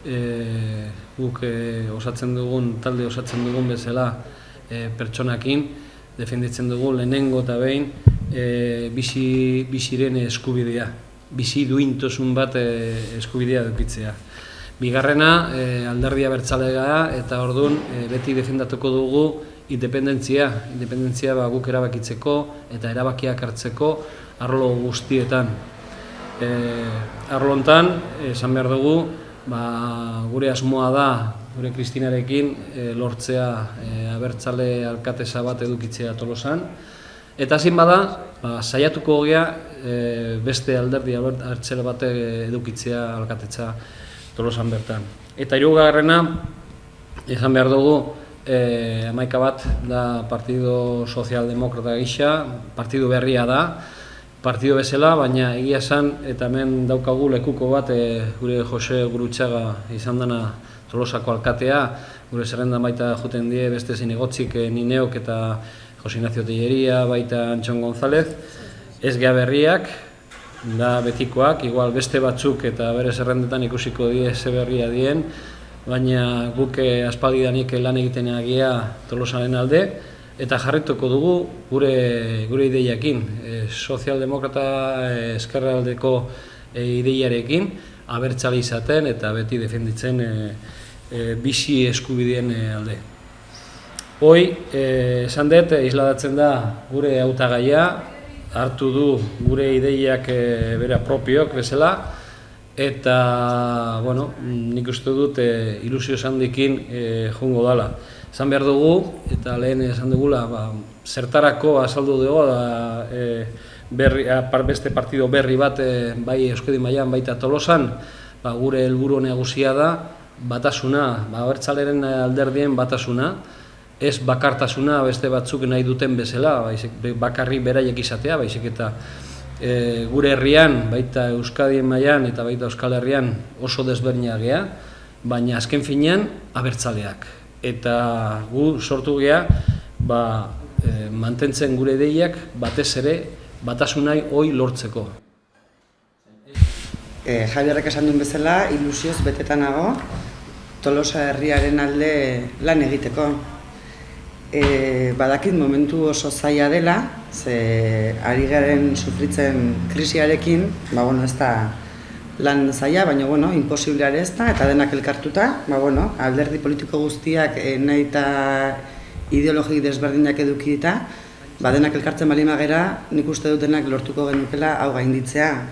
guk talde osatzen dugun bezala pertsonakin, defenditzen dugu lehenengo eta behin biziren eskubidea, bizi duintasun bat eskubidea edukitzea. Bigarrena, alderdi abertzalea eta orduan beti defendatuko dugu independentzia guk erabakitzeko eta erabakiak hartzeko arlo guztietan. Arlo hontan, esan behar dugu, gure asmoa da, gure Kristinarekin, lortzea abertzale alkatesa bat edukitzea Tolosan. Eta ezin bada, saiatuko gea beste alderdi abertzale bat edukitzea alkatetza Tolosan bertan. Eta hirugarrena, esan behar dugu, hamaika bat da Partido Sozialdemokrata gisa, partidu berria da, partido bezala, baina egia esan, eta hemen daukagu lekuko bat, gure Jose Gurutxaga izan dena Tolosako alkatea, gure zerrendan baita juten die beste zinegotzik Nineok eta Jose Ignacio Telleria, baita Antxon González, ez gea berriak, da betikoak, igual beste batzuk eta bere zerrendetan ikusiko die ze berria dien, baina guk aspaldidanik lan egiten agia Tolosaren alde, eta jarrituko dugu gure ideiakin, sozialdemokrata ezkerraldeko ideiarekin, abertzale izaten eta beti defenditzen bizi eskubideen alde. Hoi, esan dut, isladatzen da gure hautagaia, hartu du gure ideiak bera propioak bezala, eta, nik uste dut ilusio handikin joango dela. Esan behar dugu, eta lehen esan dugula, zertarako azaldu dugu, beste partido berri bat, bai Euskadi mailan baita Tolosan, gure helburu nagusia da, batasuna, abertzaleren alderdien batasuna, ez bakartasuna beste batzuk nahi duten bezala, bakarrik beraiek izatea, baizik eta gure herrian, baita Euskadi mailan eta baita Euskal Herrian oso desberdinak gea, baina azken finean abertzaleak. Eta gu sortu gea, mantentzen gure ideiak batez ere batasunai hoi lortzeko. Javierrek esan duen bezala, ilusioz betetan nago, Tolosa herriaren alde lan egiteko. Badakit momentu oso zaila dela, ze ari garen sufritzen krisiarekin, ez da lan zaila, baina imposibleare ez da, eta denak elkartuta, alderdi politiko guztiak nahi eta ideologi desberdinak edukita, denak elkartzen bali magera, nik uste dut denak lortuko genukela hau gainditzea.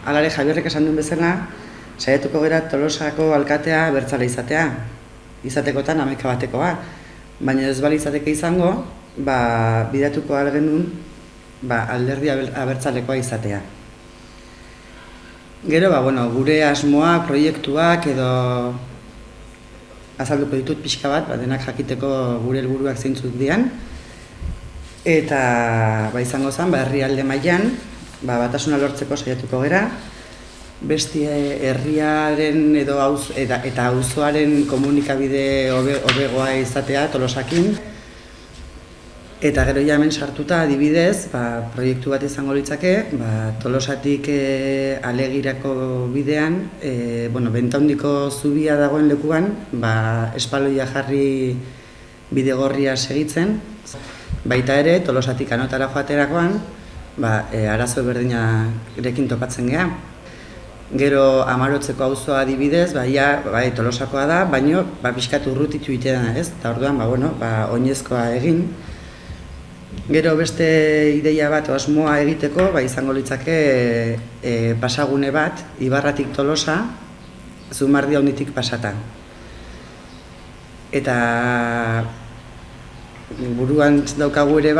Halare, Javierrek esan duen bezala, saiatuko gara Tolosako alkatea abertzale izatea, izatekotan 11 batekoa. Baina ez bali izateke izango, bidatuko algenun alderdi abertzalekoa izatea. Gero, gure asmoak, proiektuak edo azalduko ditut pixka bat, denak jakiteko gure helburuak zeintzuk dian. Eta izango zen, herrialde mailan, batasuna lortzeko saiatuko gera, beste herriaren eta auzoaren komunikabide hobegoa izatea Tolosakin. Eta gero hemen sartuta adibidez, proiektu bat izango litzake, Tolosatik Alegirako bidean, Bentaundiko zubia dagoen lekuan, espaloia jarri bidegorria segitzen. Baita ere, Tolosatik Anotara joaterakoan, arazo berdinarekin topatzen geha. Gero Amarotzeko auzoa adibidez, Tolosakoa da, baina pixkat urrutitu itean ez, eta orduan, oinezkoa egin. Gero beste ideia bat asmoa egiteko, izango litzake pasagune bat, Ibarratik Tolosa, Zumardi Haunditik pasatan. Eta buruan daukagu ere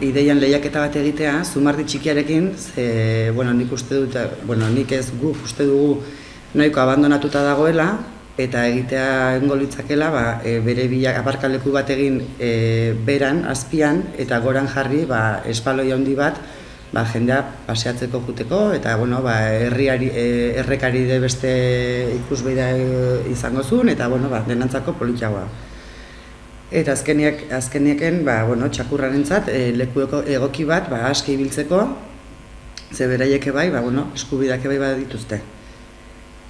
ideian lehiaketa bat egitea, Zumardi txikiarekin, nik uste dut, nik ez guk uste dugu nahiko abandonatuta dagoela, eta egitea egingo litzakela, bere aparkaleku bat egin beran, azpian, eta goran jarri espaloi handi bat, jendea paseatzeko juteko, eta errekari de beste ikusbeida izango zuen, eta denantzako politiagoa. Eta azkenieken, txakurrarentzat leku egoki bat aski ibiltzeko, ze beraiek eskubideak bai badituzte.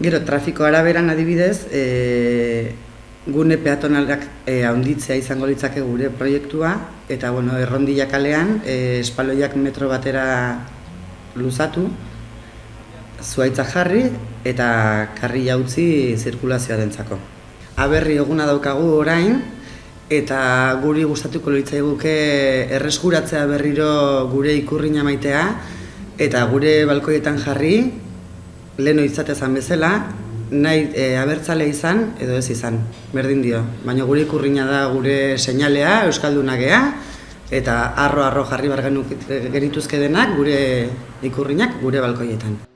Gero, trafiko araberan adibidez, gune peatonalak handitzea izango litzake gure proiektua, eta bueno, Errondilla kalean espaloiak metro batera luzatu, zuhaitza jarri eta karrila utzi zirkulazioarentzako. Aberri eguna daukagu orain, eta guri gustatuko litzaiguke erreskuratzea berriro gure ikurrina maitea, eta gure balkoietan jarri, leheno izatezan bezala, nahi abertzale izan edo ez izan, berdin dio. Baina gure ikurrina da gure seinalea, euskaldunak gea, eta arro jarri bar genituzke denak gure ikurrinak gure balkoietan.